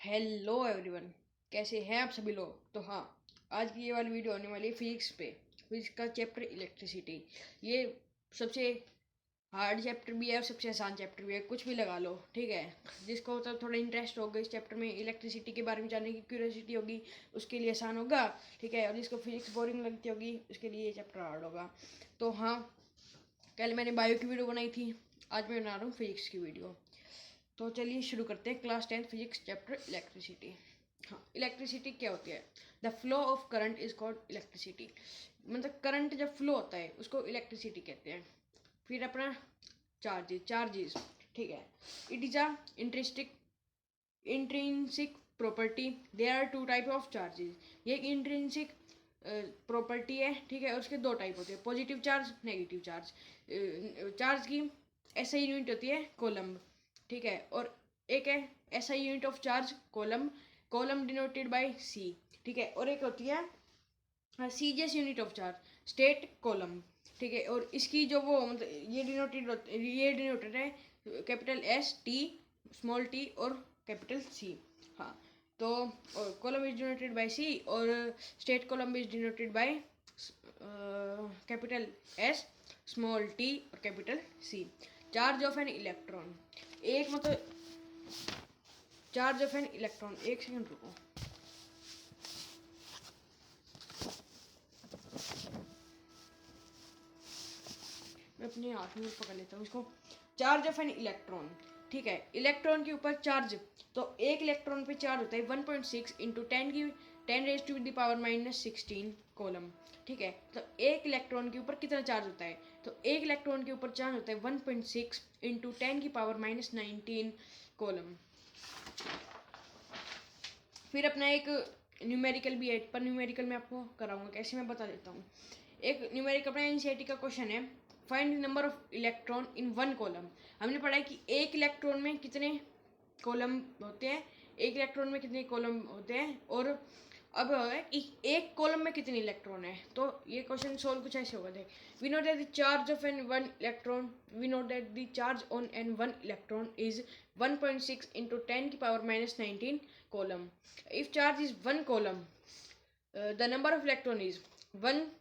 Hello everyone, कैसे हैं आप सभी लोग। तो हाँ, आज की ये वाली वीडियो होने वाली है फिजिक्स पे। फिजिक्स का चैप्टर इलेक्ट्रिसिटी। ये सबसे हार्ड चैप्टर भी है और सबसे आसान चैप्टर भी है, कुछ भी लगा लो, ठीक है। जिसको तो थोड़ा इंटरेस्ट होगा इस चैप्टर में, इलेक्ट्रिसिटी के बारे में जानने की क्यूरियोसिटी होगी, उसके लिए आसान होगा, ठीक है। और जिसको फिजिक्स बोरिंग लगती होगी उसके लिए ये चैप्टर हार्ड होगा। तो हाँ, कल मैंने बायो की वीडियो बनाई थी, आज मैं बना रहा हूँ फिजिक्स की वीडियो। तो चलिए शुरू करते हैं। Class 10 physics chapter electricity. हाँ, इलेक्ट्रिसिटी क्या होती है। The flow of current is called electricity. मतलब करंट जब फ्लो होता है उसको इलेक्ट्रिसिटी कहते हैं। फिर अपना चार्जेस, ठीक है। It is a intrinsic property. There are two type of charges. ये एक इंट्रिंसिक प्रॉपर्टी है, ठीक है। और उसके दो टाइप होते हैं, positive charge, negative charge. Charge की ऐसा यूनिट होती है कोलम्ब, ठीक है। और एक है ऐसा unit of charge coulomb, coulomb denoted by C, ठीक है। और एक होती है CGS unit of charge, statcoulomb, ठीक है। और इसकी जो वो मतलब ये डिनोटेड है capital S T, small T और कैपिटल सी। हाँ, तो coulomb is denoted by C और statcoulomb is denoted by capital S, small T और capital C. Charge of an electron, एक मतलब चार्ज ऑफ एन इलेक्ट्रॉन, एक second रुको। मैं अपने हाथ में पकड़ लेता हूँ इसको। चार्ज ऑफ एन इलेक्ट्रॉन, ठीक है। इलेक्ट्रॉन के ऊपर चार्ज, तो एक इलेक्ट्रॉन पे चार्ज होता है 1.6 into 10 raise to the power -16 coulomb, ठीक है। तो एक इलेक्ट्रॉन के ऊपर कितना चार्ज होता है, तो एक इलेक्ट्रॉन के ऊपर चार्ज होता है 1.6 इंटू 10 की पावर -19 कोलम। फिर अपना एक न्यूमेरिकल भी है, पर न्यूमेरिकल मैं आपको कराऊंगा कैसे, मैं बता देता हूँ। एक न्यूमेरिकल अपना एनसीईआरटी का क्वेश्चन है, find number of electron in one column. हमने पढ़ा है कि एक इलेक्ट्रॉन में कितने कॉलम होते हैं, एक इलेक्ट्रॉन में कितने कॉलम होते हैं। और अब है कि एक कॉलम में कितने इलेक्ट्रॉन है। तो ये क्वेश्चन सोल्व कुछ ऐसे होगा, देख। We know that the charge of an one electron, we know that the charge on an one electron is 1.6 into 10 की power -19 column. If charge is one column, the number of electron is one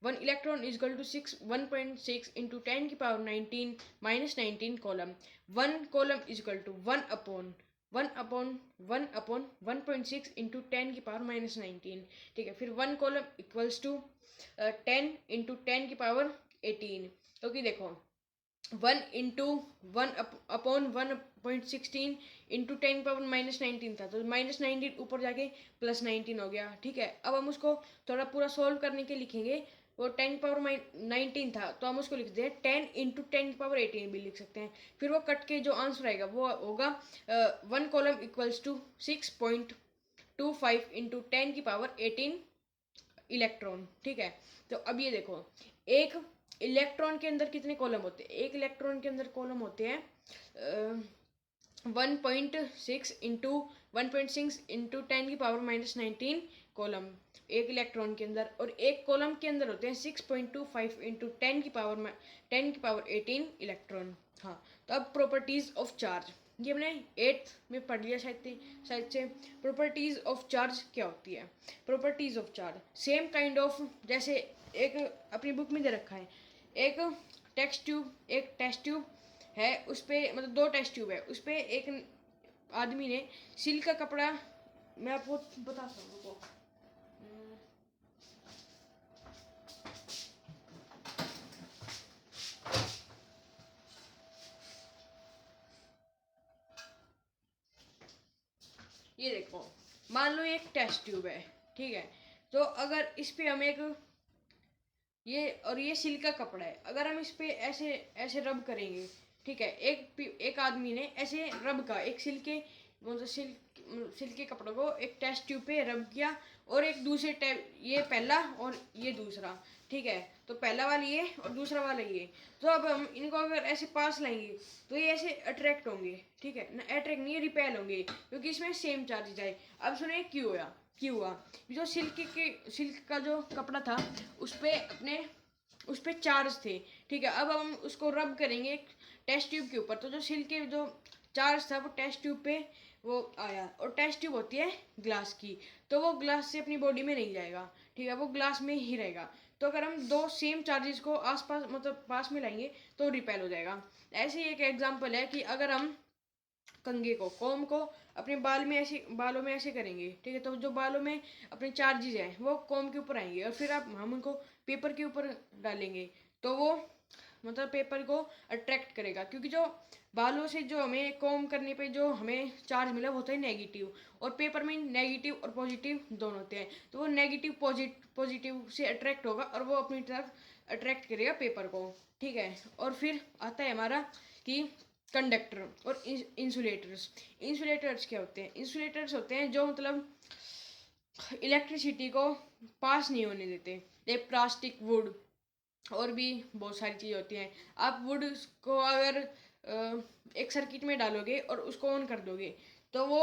electron is equal to 1.6 into 10 की power 19 -19 column. One column is equal to 1/1/1.6 into 10 की power -19, ठीक है। फिर one coulomb equals to 10 into 10 की power 18, क्योंकि देखो 1/1/1.16 into 10 की power -19 था, तो -19 ऊपर जाके +19 हो गया, ठीक है। अब हम उसको थोड़ा पूरा सोल्व करने के लिखेंगे। वो 10 की पावर 19 था, तो हम उसको लिख दे 10 इंटू 10 की पावर 18 भी लिख सकते हैं। फिर वो कट के जो आंसर आएगा वो होगा one coulomb equals to 6.25 into 10 की पावर 18 इलेक्ट्रॉन, ठीक है। तो अब ये देखो, एक इलेक्ट्रॉन के अंदर कितने कॉलम होते हैं, एक इलेक्ट्रॉन के अंदर कॉलम होते हैं 1.6 इंटू 10 की पावर -19 कॉलम एक इलेक्ट्रॉन के अंदर। और एक कॉलम के अंदर होते हैं 6.25 इंटू 10 की पावर 18 इलेक्ट्रॉन। हाँ, तो अब प्रॉपर्टीज ऑफ चार्ज, ये हमने 8th में पढ़ लिया शायद से। प्रॉपर्टीज ऑफ चार्ज क्या होती है। Properties of charge same kind of, जैसे एक अपनी बुक में दे रखा है, एक टेस्ट ट्यूब है, उस पर मतलब दो टेस्ट ट्यूब है, उस पर एक आदमी ने सिल्क का कपड़ा, मैं आपको बताता हूँ। ये देखो, मान लो ये एक टेस्ट ट्यूब है, ठीक है। तो अगर इस पे हम एक ये सिल्क का कपड़ा है, अगर हम इस पे ऐसे ऐसे रब करेंगे, ठीक है। एक आदमी ने ऐसे रब का एक मतलब सिल्क के कपड़ों को एक टेस्ट ट्यूब पे रब किया, और एक दूसरे टैब, ये पहला और ये दूसरा, ठीक है। तो पहला वाला ये और दूसरा वाला ये। तो अब हम इनको अगर ऐसे पास लाएंगे तो ये ऐसे अट्रैक्ट होंगे, ठीक है ना। अट्रैक्ट नहीं, रिपेल होंगे, क्योंकि इसमें सेम चार्जेज आए। अब सुनिए क्यों हुआ। जो सिल्क का जो कपड़ा था उस पे चार्ज थे, ठीक है। अब हम उसको रब करेंगे एक टेस्ट ट्यूब के ऊपर, तो जो सिल्क के जो चार्ज था वो टेस्ट ट्यूब पे वो आया, और टेस्ट ट्यूब होती है ग्लास की, तो वो ग्लास से अपनी बॉडी में नहीं जाएगा, ठीक है, वो ग्लास में ही रहेगा। तो अगर हम दो सेम चार्जेस को आसपास मतलब पास में लाएंगे तो रिपेल हो जाएगा। ऐसे ही एक एग्जांपल है कि अगर हम कंघे को कॉम को अपने बालों में ऐसे करेंगे, ठीक है, तो जो बालों में अपने चार्जेस हैं वो कॉम के ऊपर आएंगे, और फिर आप हम उनको पेपर के ऊपर डालेंगे, तो वो मतलब पेपर को अट्रैक्ट करेगा, क्योंकि जो बालों से जो हमें कॉम करने पे जो हमें चार्ज मिला वो होता है नेगेटिव, और पेपर में नेगेटिव और पॉजिटिव दोनों होते हैं, तो वो नेगेटिव पॉजिटिव से अट्रैक्ट होगा और वो अपनी तरफ अट्रैक्ट करेगा पेपर को, ठीक है। और फिर आता है हमारा कि कंडक्टर और इंसुलेटर्स। इंसुलेटर्स क्या होते हैं? इंसुलेटर्स होते हैं जो मतलब इलेक्ट्रिसिटी को पास नहीं होने देते, ये प्लास्टिक, वुड और भी बहुत सारी चीज़ें होती हैं। आप वुड को अगर एक सर्किट में डालोगे और उसको ऑन कर दोगे तो वो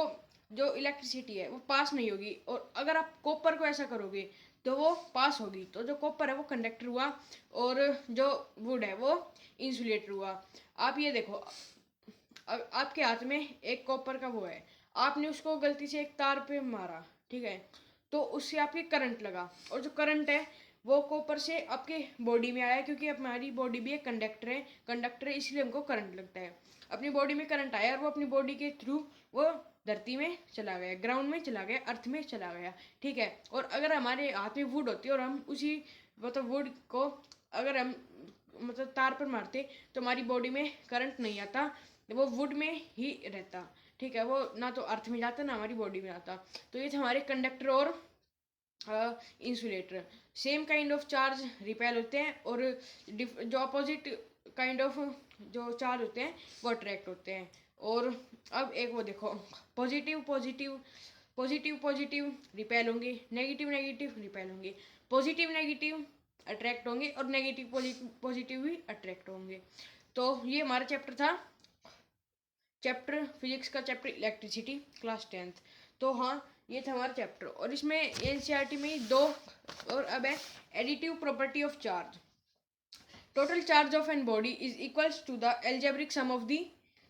जो इलेक्ट्रिसिटी है वो पास नहीं होगी, और अगर आप कॉपर को ऐसा करोगे तो वो पास होगी। तो जो कॉपर है वो कंडक्टर हुआ, और जो वुड है वो इंसुलेटर हुआ। आप ये देखो, आपके हाथ में एक कॉपर का वो है, आपने उसको गलती से एक तार पे मारा, ठीक है, तो उससे आपके करंट लगा, और जो करंट है वो कॉपर से आपके बॉडी में आया, क्योंकि हमारी बॉडी भी एक कंडक्टर है इसलिए हमको करंट लगता है। अपनी बॉडी में करंट आया और वो अपनी बॉडी के थ्रू वो धरती में चला गया, ग्राउंड में चला गया, अर्थ में चला गया, ठीक है। और अगर हमारे हाथ में वुड होती और हम उसी मतलब वुड को अगर हम मतलब तार पर मारते तो हमारी बॉडी में करंट नहीं आता, वो वुड में ही रहता, ठीक है, वो ना तो अर्थ में जाता ना हमारी बॉडी में आता। तो ये थे हमारे कंडक्टर और insulator. Same kind of charge repel होते हैं, और जो अपोजिट काइंड ऑफ जो चार्ज होते हैं वो अट्रैक्ट होते हैं। और अब एक वो देखो, positive positive positive positive repel होंगे, नेगेटिव नेगेटिव रिपेल होंगे, पॉजिटिव नेगेटिव अट्रैक्ट होंगे, और नेगेटिव पॉजिटिव पॉजिटिव भी अट्रैक्ट होंगे। तो ये हमारा चैप्टर था, चैप्टर फिजिक्स का, चैप्टर इलेक्ट्रिसिटी, क्लास 10th। तो हाँ, ये था हमारा चैप्टर, और इसमें एनसीईआरटी में ही दो और अब है additive property of charge. Total charge of an body is equals to the algebraic sum of the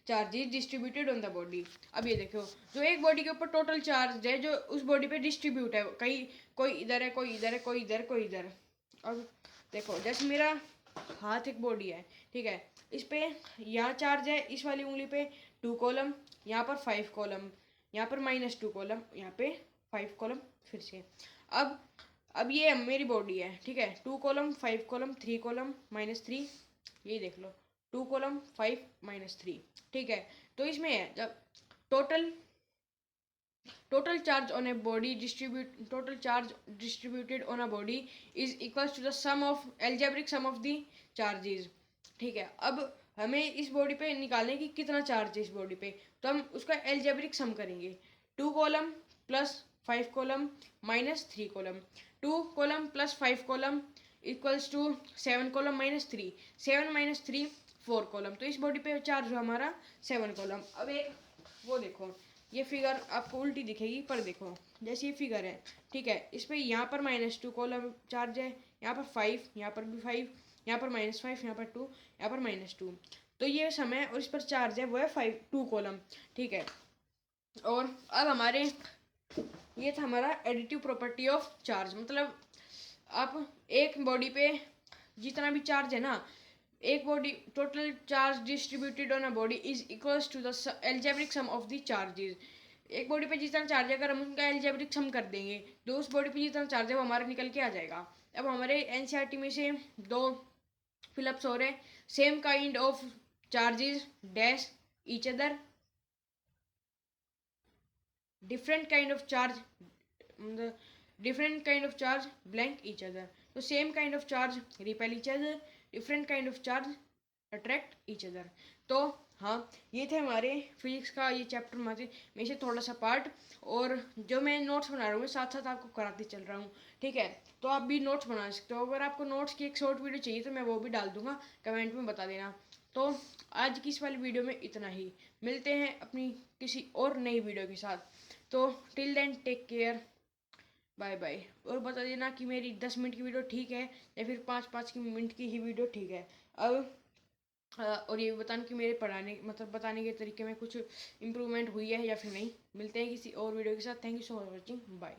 charges distributed on the body. अब ये देखो, जो एक बॉडी के ऊपर टोटल चार्ज है जो उस बॉडी पे डिस्ट्रीब्यूट है, कहीं कोई इधर है, कोई इधर है, कोई इधर, कोई इधर। अब देखो, जैसे मेरा हाथ एक बॉडी है, ठीक है, इस पे यहाँ चार्ज है, इस वाली उंगली पे 2 कॉलम, यहाँ पर 5 कॉलम, यहाँ पर -2 कॉलम, यहाँ पे 5 कॉलम फिर से। अब ये मेरी बॉडी है, ठीक है, 2 कॉलम 5 कॉलम 3 कॉलम -3, यही देख लो, 2 कॉलम 5 -3, ठीक है। तो इसमें है जब total charge on a body total charge distributed on a body is equals to the sum of algebraic sum of the charges, ठीक है। अब हमें इस बॉडी पे निकालने की कितना चार्ज है इस बॉडी पे, तो हम उसका एल्जेब्रिक सम करेंगे। 2 coulomb plus 5 coulomb -3 coulomb, 2 coulomb plus 5 coulomb equals to 7 coulomb -3, 7 -3 4 coulomb, तो इस बॉडी पे चार्ज हुआ हमारा 7 कॉलम। अब एक वो देखो, ये फिगर आपको उल्टी दिखेगी पर देखो, जैसे ये फिगर है, ठीक है, इस पर यहाँ पर -2 कॉलम चार्ज है, यहाँ पर 5, यहाँ पर भी 5, यहाँ पर -5, यहाँ पर 2, यहाँ पर -2, तो ये समय और इस पर चार्ज है वो है 2 कॉलम, ठीक है। और अब हमारे ये था हमारा एडिटिव प्रॉपर्टी ऑफ चार्ज, मतलब आप एक बॉडी पे जितना भी चार्ज है ना, एक body total charge distributed on a body is equals to the algebraic sum of the charges. एक बॉडी पे जितना चार्ज है अगर हम उनका एल्जेब्रिक सम कर देंगे तो उस बॉडी पे जितना चार्ज है वो हमारा निकल के आ जाएगा। अब हमारे एनसीईआरटी में से दो फिलअप्स हो रहे हैं, same kind of charges dash each other, different kind of charge different kind of charge blank each other, so same kind of charge repel each other, different kind of charge attract each other। तो हाँ, ये थे हमारे physics का ये chapter में से थोड़ा सा पार्ट, और जो मैं नोट्स बना रहा हूँ साथ साथ आपको कराते चल रहा हूँ, ठीक है। तो आप भी नोट्स बना सकते हो, अगर आपको नोट्स की एक शॉर्ट वीडियो चाहिए तो मैं वो भी डाल दूंगा, कमेंट में बता देना। तो आज की इस वाली वीडियो में इतना ही, मिलते हैं अपनी किसी और नई वीडियो के साथ। तो till then take care, bye bye. और बता देना कि मेरी 10 मिनट की वीडियो ठीक है या फिर 5-5 मिनट की ही वीडियो ठीक है। अब और ये भी बताना कि मेरे पढ़ाने मतलब बताने के तरीके में कुछ इम्प्रूवमेंट हुई है या फिर नहीं। मिलते हैं किसी और वीडियो के साथ। Thank you so much watching, bye.